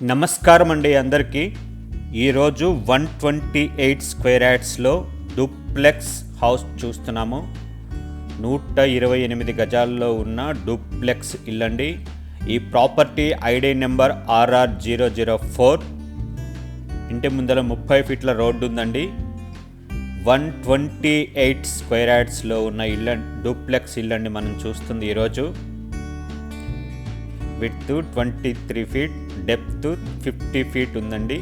నమస్కారం అండి అందరికీ. ఈరోజు 128 స్క్వేర్ యార్డ్స్లో డూప్లెక్స్ హౌస్ చూస్తున్నాము. 128 గజాల్లో ఉన్న డూప్లెక్స్ ఇల్లండి. ఈ ప్రాపర్టీ ఐడి నెంబర్ RR004. ఇంటి ముందర 30 ఫీట్ల రోడ్డు ఉందండి. 128 స్క్వేర్ యార్డ్స్లో ఉన్న డూప్లెక్స్ ఇల్లండి మనం చూస్తుంది ఈరోజు. విడ్త్ 23 ఫీట్, డెప్త్ 50 ఫీట్ ఉందండి.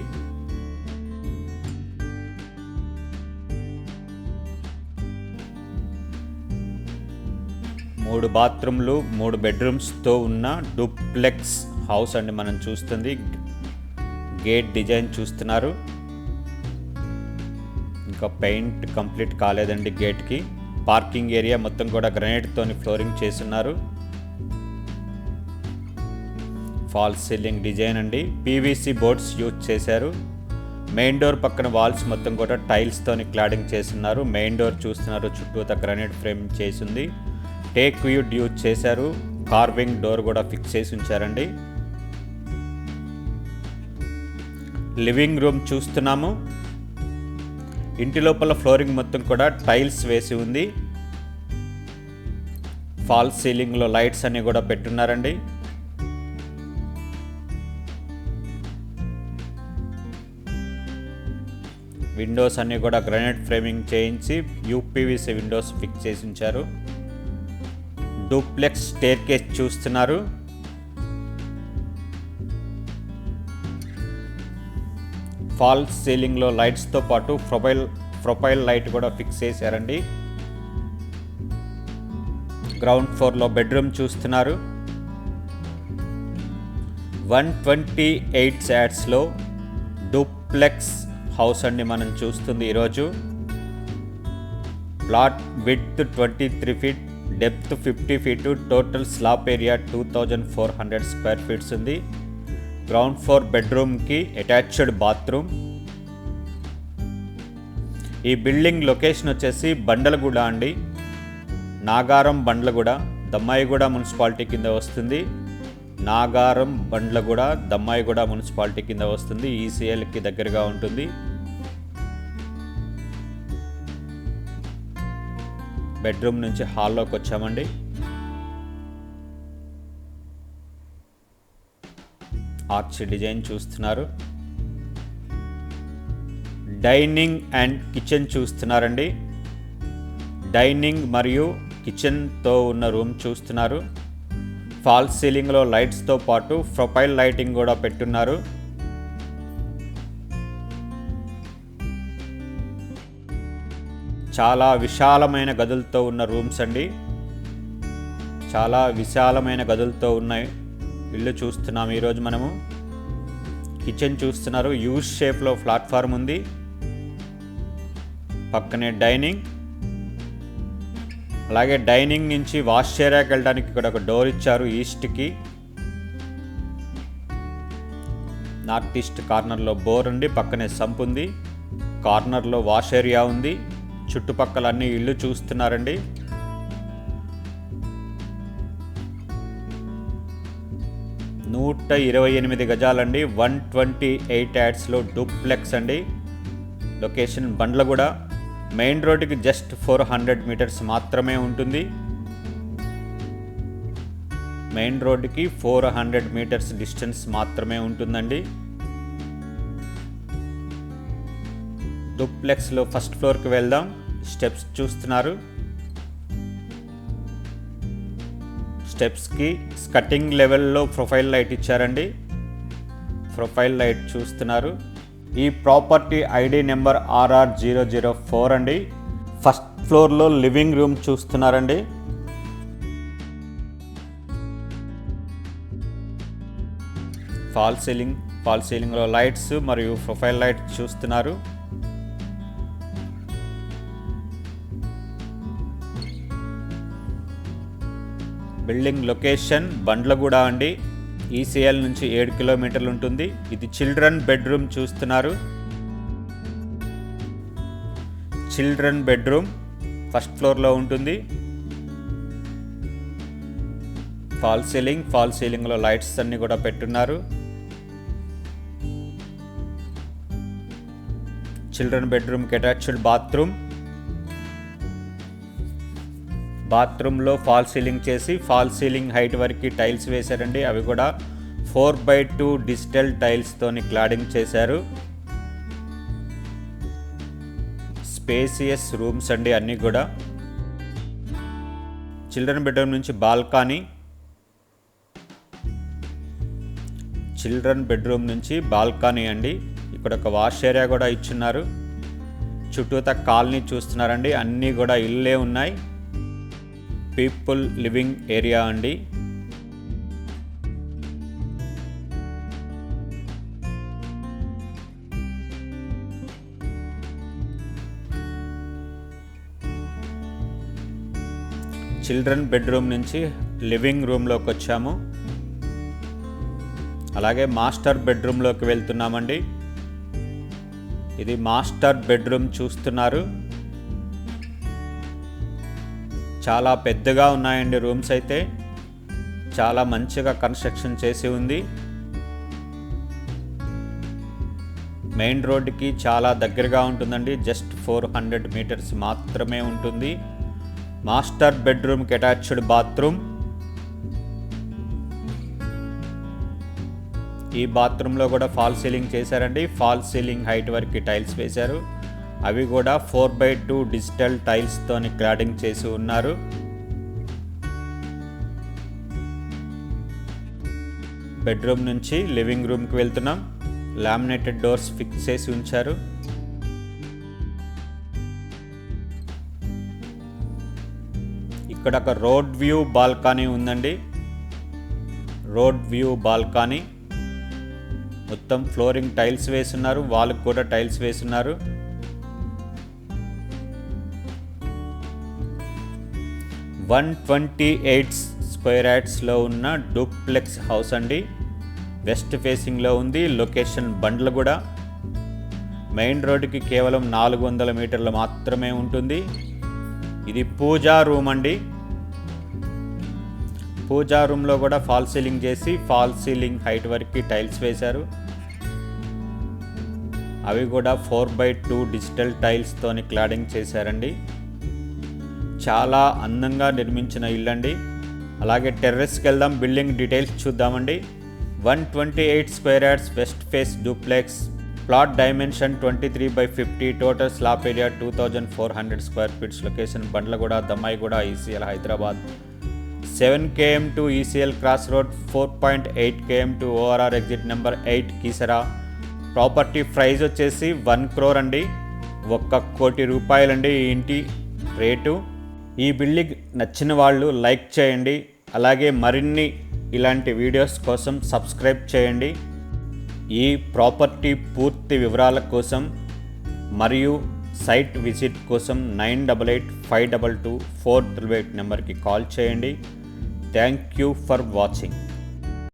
మూడు బాత్రూమ్లు, 3 బెడ్రూమ్స్తో ఉన్న డూప్లెక్స్ హౌస్ అండి మనం చూస్తుంది. గేట్ డిజైన్ చూస్తున్నారు. ఇంకా పెయింట్ కంప్లీట్ కాలేదండి గేట్కి. పార్కింగ్ ఏరియా మొత్తం కూడా గ్రానైట్తోని ఫ్లోరింగ్ చేస్తున్నారు. ఫాల్స్ సీలింగ్ డిజైన్ అండి. పీవీసీ బోర్డ్స్ యూజ్ చేశారు. మెయిన్ డోర్ పక్కన వాల్స్ మొత్తం కూడా టైల్స్తోని క్లాడింగ్ చేస్తున్నారు. మెయిన్ డోర్ చూస్తున్నారు, చుట్టూతా గ్రానైట్ ఫ్రేమ్ చేసింది. టేక్ వుడ్ యూజ్ చేశారు. కార్వింగ్ డోర్ కూడా ఫిక్స్ చేసి ఉంచారండి. లివింగ్ రూమ్ చూస్తున్నాము. ఇంటి లోపల ఫ్లోరింగ్ మొత్తం కూడా టైల్స్ వేసి ఉంది. ఫాల్స్ సీలింగ్లో లైట్స్ అన్ని కూడా పెట్టున్నారండి. విండోస్ అన్నీ కూడా గ్రానైట్ ఫ్రేమింగ్ చేయించి యూపీవీసీ విండోస్ ఫిక్స్ చేసి ఉంచారు. డూప్లెక్స్ స్టేర్ కేస్ చూస్తున్నారు. ఫాల్స్ సీలింగ్లో లైట్స్తో పాటు ప్రొఫైల్ లైట్ కూడా ఫిక్స్ చేశారండి. గ్రౌండ్ ఫ్లోర్లో బెడ్రూమ్ చూస్తున్నారు. 128 యార్డ్స్లో డూప్లెక్స్ హౌస్ అండి మనం చూస్తుంది ఈరోజు. Plot width 23 feet, depth 50 feet, total slab area 2400 square feets ఉంది. గ్రౌండ్ ఫ్లోర్ బెడ్రూమ్కి అటాచ్డ్ బాత్రూమ్. ఈ బిల్డింగ్ లొకేషన్ వచ్చేసి బండలగూడ అండి. నాగారం బండ్లగూడ, దమ్మాయిగూడ మున్సిపాలిటీ కింద వస్తుంది. నాగారం బండ్లగూడ, దమ్మాయిగూడ మున్సిపాలిటీ కింద వస్తుంది. ఈసీఎల్కి దగ్గరగా ఉంటుంది. బెడ్రూమ్ నుంచి హాల్లోకి వచ్చామండి. ఆర్చ్ డిజైన్ చూస్తున్నారు. డైనింగ్ అండ్ కిచెన్ చూస్తున్నారండి. డైనింగ్ మరియు కిచెన్తో ఉన్న రూమ్ చూస్తున్నారు. ఫాల్స్ సీలింగ్లో లైట్స్తో పాటు ప్రొఫైల్ లైటింగ్ కూడా పెట్టున్నారు. చాలా విశాలమైన గదులతో ఉన్న రూమ్స్ అండి. చాలా విశాలమైన గదులతో ఉన్న ఇల్లు చూస్తున్నాం ఈరోజు మనము. కిచెన్ చూస్తున్నారు. యూ షేప్లో ప్లాట్ఫామ్ ఉంది. పక్కనే డైనింగ్. అలాగే డైనింగ్ నుంచి వాష్ ఏరియాకి వెళ్ళడానికి ఇక్కడ ఒక డోర్ ఇచ్చారు ఈస్ట్కి. నార్త్ ఈస్ట్ కార్నర్లో బోర్ ఉంది. పక్కనే సంప్ ఉంది. కార్నర్లో వాష్ ఏరియా ఉంది. చుట్టుపక్కల అన్ని ఇల్లు చూస్తున్నారండి. నూట 28 గజాలండి. 128 యార్డ్స్లో డూప్లెక్స్ అండి. లొకేషన్ బండ్లగూడ. మెయిన్ రోడ్డుకి జస్ట్ 400 మీటర్స్ మాత్రమే ఉంటుంది. మెయిన్ రోడ్డుకి 400 మీటర్స్ డిస్టెన్స్ మాత్రమే ఉంటుందండి. డూప్లెక్స్లో ఫస్ట్ ఫ్లోర్కి వెళ్దాం. స్టెప్స్ చూస్తున్నారు. స్టెప్స్కి స్కటింగ్ లెవెల్లో ప్రొఫైల్ లైట్ ఇచ్చారండి. ప్రొఫైల్ లైట్ చూస్తున్నారు. ఈ ప్రాపర్టీ ఐడి నెంబర్ RR004 అండి. ఫస్ట్ ఫ్లోర్లో లివింగ్ రూమ్ చూస్తున్నారండి. ఫాల్ సీలింగ్లో లైట్స్ మరియు ప్రొఫైల్ లైట్ చూస్తున్నారు. బిల్డింగ్ లొకేషన్ బండ్లగూడ అండి. ఈసీఎల్ నుంచి 7 కిలోమీటర్లు ఉంటుంది. ఇది చిల్డ్రన్ బెడ్రూమ్ చూస్తున్నారు. చిల్డ్రన్ బెడ్రూమ్ ఫస్ట్ ఫ్లోర్లో ఉంటుంది. ఫాల్ సీలింగ్లో లైట్స్ అన్నీ కూడా పెట్టున్నారు. చిల్డ్రన్ బెడ్రూమ్కి అటాచ్డ్ బాత్రూంలో ఫాల్ సీలింగ్ చేసి ఫాల్ సీలింగ్ హైట్ వరకు టైల్స్ వేశారండి. అవి కూడా 4x2 డిజిటల్ టైల్స్తోని క్లాడింగ్ చేశారు. స్పేసియస్ రూమ్స్ అండి అన్నీ కూడా. చిల్డ్రన్ బెడ్రూమ్ నుంచి బాల్కనీ అండి. ఇక్కడ ఒక వాష్ ఏరియా కూడా ఇచ్చున్నారు. చుట్టూతా కాలనీ చూస్తున్నారండి, అన్నీ కూడా ఇళ్ళే ఉన్నాయి. పీపుల్ లివింగ్ ఏరియా అండి. చిల్డ్రన్ బెడ్రూమ్ నుంచి లివింగ్ రూమ్లోకి వచ్చాము. అలాగే మాస్టర్ బెడ్రూమ్లోకి వెళ్తున్నామండి. ఇది మాస్టర్ బెడ్రూమ్ చూస్తున్నారు. చాలా పెద్దగా ఉన్నాయండి రూమ్స్ అయితే. చాలా మంచిగా కన్స్ట్రక్షన్ చేసి ఉంది. మెయిన్ రోడ్డుకి చాలా దగ్గరగా ఉంటుందండి. జస్ట్ 400 మీటర్స్ మాత్రమే ఉంటుంది. మాస్టర్ బెడ్రూమ్కి అటాచ్డ్ బాత్రూమ్. ఈ బాత్రూంలో కూడా ఫాల్ సీలింగ్ చేశారండి. ఫాల్ సీలింగ్ హైట్ వరకు టైల్స్ వేశారు. అవి కూడా 4x2 డిజిటల్ టైల్స్తోని క్లాడింగ్ చేసి ఉన్నారు. బెడ్రూమ్ నుంచి లివింగ్ రూమ్కి వెళ్తున్నాం. లామినేటెడ్ డోర్స్ ఫిక్స్ చేసి ఉంచారు. ఇక్కడ ఒక రోడ్ వ్యూ బాల్కనీ ఉందండి. రోడ్ వ్యూ బాల్కనీ మొత్తం ఫ్లోరింగ్ టైల్స్ వేస్తున్నారు. వాళ్ళకి కూడా టైల్స్ వేస్తున్నారు. $128 స్క్వేర్ యార్డ్స్లో ఉన్న డూప్లెక్స్ హౌస్ అండి. వెస్ట్ ఫేసింగ్లో ఉంది. లొకేషన్ బండ్లగూడ. మెయిన్ రోడ్డుకి కేవలం 400 మీటర్లు మాత్రమే ఉంటుంది. ఇది పూజా రూమ్ అండి. పూజా రూమ్లో కూడా ఫాల్ సీలింగ్ చేసి ఫాల్ సీలింగ్ హైట్ వరకు టైల్స్ వేశారు. అవి కూడా 4x2 డిజిటల్ టైల్స్తోని క్లాడింగ్ చేశారండి. చాలా అందంగా నిర్మించిన ఇల్లు అండి. అలాగే టెర్రస్కి వెళ్దాం, బిల్డింగ్ డీటెయిల్స్ చూద్దామండి. 128 square yards west face duplex. Plot dimension 23/50. Total slab area 2400 square feets. Location Bandlaguda, Dammaiguda, ECIL Hyderabad. 7 km to ECIL cross road, 4.8 km to ORR exit number 8 Keesara. Property price వచ్చేసి 1 crore అండి. 1 కోటి రూపాయలండి ఈ ఇంటి రేటు. ఈ బిల్డింగ్ నచ్చిన వాళ్ళు లైక్ చేయండి. అలాగే మరిన్ని ఇలాంటి వీడియోస్ కోసం సబ్స్క్రైబ్ చేయండి. ఈ ప్రాపర్టీ పూర్తి వివరాల కోసం మరియు సైట్ విజిట్ కోసం 9885224888 నెంబర్కి కాల్ చేయండి. Thank you for watching.